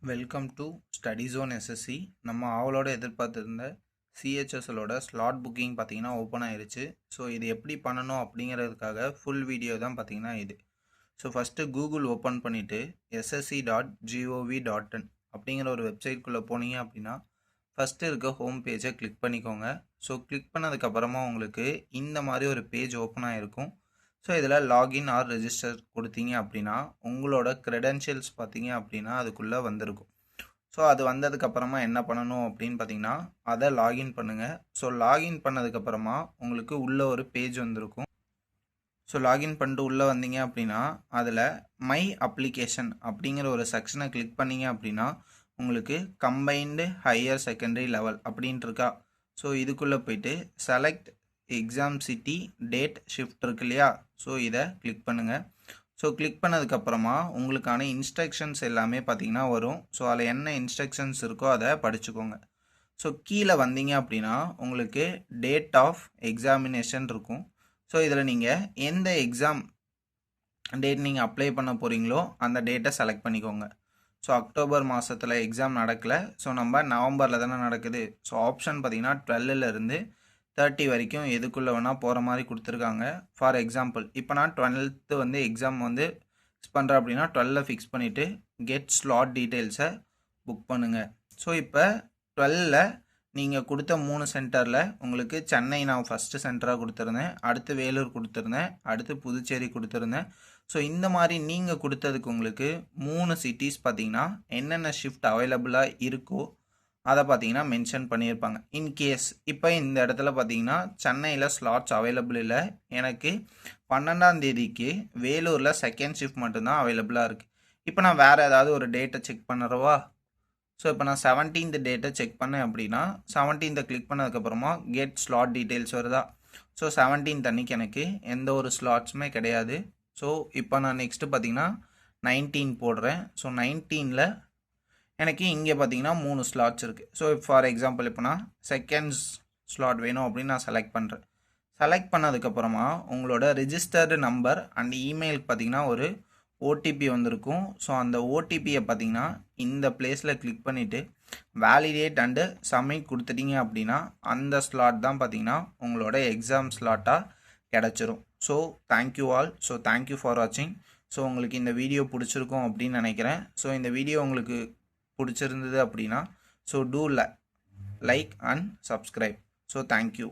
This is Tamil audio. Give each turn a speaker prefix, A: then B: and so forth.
A: Welcome to study zone SSC. நம்ம ஆவலோட எதிர்பார்த்துருந்த சிஹெச்எஸ்எலோட ஸ்லாட் புக்கிங் பார்த்தீங்கன்னா ஓப்பன் ஆயிருச்சு. ஸோ இது எப்படி பண்ணணும் அப்படிங்கிறதுக்காக ஃபுல் வீடியோ தான் பார்த்தீங்கன்னா இது. ஸோ ஃபஸ்ட்டு கூகுள் ஓப்பன் பண்ணிவிட்டு ssc.gov.in அப்படிங்கிற ஒரு வெப்சைட்குள்ளே போனீங்க அப்படின்னா ஃபஸ்ட்டு இருக்க ஹோம் பேஜை கிளிக் பண்ணிக்கோங்க. ஸோ கிளிக் பண்ணதுக்கப்புறமா உங்களுக்கு இந்த மாதிரி ஒரு பேஜ் ஓப்பன் ஆகிருக்கும். ஸோ இதில் லாகின் ஆர் ரெஜிஸ்டர் கொடுத்தீங்க அப்படின்னா உங்களோட க்ரெடென்ஷியல்ஸ் பார்த்தீங்க அப்படின்னா அதுக்குள்ளே வந்திருக்கும். ஸோ அது வந்ததுக்கப்புறமா என்ன பண்ணணும் அப்படின்னு பார்த்தீங்கன்னா அதை லாகின் பண்ணுங்கள். ஸோ லாகின் பண்ணதுக்கப்புறமா உங்களுக்கு உள்ளே ஒரு பேஜ் வந்திருக்கும். ஸோ லாகின் பண்ணிட்டு உள்ளே வந்தீங்க அப்படின்னா அதில் மை அப்ளிகேஷன் அப்படிங்கிற ஒரு செக்ஷனை கிளிக் பண்ணிங்க அப்படின்னா உங்களுக்கு கம்பைன்டு ஹையர் செகண்டரி லெவல் அப்படின்ட்டு இருக்கா. ஸோ இதுக்குள்ளே போயிட்டு select exam city date shift இருக்கு இல்லையா. ஸோ இதை கிளிக் பண்ணுங்கள். ஸோ கிளிக் பண்ணதுக்கப்புறமா உங்களுக்கான இன்ஸ்ட்ரக்ஷன்ஸ் எல்லாமே பார்த்தீங்கன்னா வரும். ஸோ அதில் என்ன இன்ஸ்ட்ரக்ஷன்ஸ் இருக்கோ அதை படிச்சுக்கோங்க. ஸோ கீழே வந்தீங்க அப்படின்னா உங்களுக்கு டேட் ஆஃப் எக்ஸாமினேஷன் இருக்கும். ஸோ இதில் நீங்கள் எந்த எக்ஸாம் டேட் நீங்கள் அப்ளை பண்ண போகிறீங்களோ அந்த டேட்டை செலக்ட் பண்ணிக்கோங்க. ஸோ அக்டோபர் மாதத்தில் எக்ஸாம் நடக்கலை. ஸோ நம்ம நவம்பரில் தானே நடக்குது. ஸோ ஆப்ஷன் பார்த்திங்கன்னா 12லேருந்து 30 வரைக்கும் எதுக்குள்ளே வேணால் போகிற மாதிரி கொடுத்துருக்காங்க. ஃபார் எக்ஸாம்பிள் இப்போ நான் 12th வந்து எக்ஸாம் வந்து ஃபிக்ஸ் பண்ணுறேன் அப்படின்னா 12 ஃபிக்ஸ் பண்ணிவிட்டு கெட் ஸ்லாட் டீட்டெயில்ஸை புக் பண்ணுங்கள். ஸோ இப்போ 12ல் நீங்கள் கொடுத்த 3 சென்டரில் உங்களுக்கு சென்னை நான் ஃபஸ்ட்டு சென்டராக கொடுத்துருந்தேன், அடுத்து வேலூர் கொடுத்துருந்தேன், அடுத்து புதுச்சேரி கொடுத்துருந்தேன். ஸோ இந்த மாதிரி நீங்கள் கொடுத்ததுக்கு உங்களுக்கு 3 சிட்டிஸ் பார்த்திங்கன்னா என்னென்ன ஷிஃப்ட் அவைலபிளாக இருக்கோ அதை பார்த்தீங்கன்னா மென்ஷன் பண்ணியிருப்பாங்க. இன்கேஸ் இப்போ இந்த இடத்துல பார்த்தீங்கன்னா சென்னையில் ஸ்லாட்ஸ் அவைலபிள் இல்லை, எனக்கு 12ஆம் தேதிக்கு வேலூரில் செகண்ட் ஷிஃப்ட் மட்டும்தான் அவைலபிளாக இருக்குது. இப்போ நான் வேறு ஏதாவது ஒரு டேட்டை செக் பண்ணுறவா. ஸோ இப்போ நான் 17th டேட்டை செக் பண்ணேன் அப்படின்னா 17th கிளிக் பண்ணதுக்கப்புறமா கெட் ஸ்லாட் டீட்டெயில்ஸ் வருதா. ஸோ 17th அன்றைக்கி எனக்கு எந்த ஒரு ஸ்லாட்ஸுமே கிடையாது. ஸோ இப்போ நான் நெக்ஸ்ட்டு பார்த்தீங்கன்னா 19 போடுறேன். ஸோ 19ல் எனக்கு இங்கே பார்த்தீங்கன்னா 3 ஸ்லாட்ஸ் இருக்குது. ஸோ ஃபார் எக்ஸாம்பிள் இப்போ நான் செகண்ட் ஸ்லாட் வேணும் அப்படின்னு நான் செலக்ட் பண்ணுறேன். செலக்ட் பண்ணதுக்கப்புறமா உங்களோட ரிஜிஸ்டர்டு நம்பர் அண்ட் இமெயிலுக்கு பார்த்தீங்கன்னா ஒரு ஓடிபி வந்திருக்கும். ஸோ அந்த ஓடிபியை பார்த்தீங்கன்னா இந்த பிளேஸில் கிளிக் பண்ணிவிட்டு வேலிடேட் அண்டு சப்மிட் கொடுத்துட்டீங்க அப்படின்னா அந்த ஸ்லாட் தான் பார்த்தீங்கன்னா உங்களோட எக்ஸாம் ஸ்லாட்டாக கிடச்சிரும். So thank you all. So thank you for வாட்சிங். ஸோ உங்களுக்கு இந்த வீடியோ பிடிச்சிருக்கும் அப்படின்னு நினைக்கிறேன். ஸோ இந்த வீடியோ உங்களுக்கு பிடிச்சிருந்தது அப்படின்னா so do like and subscribe. So thank you.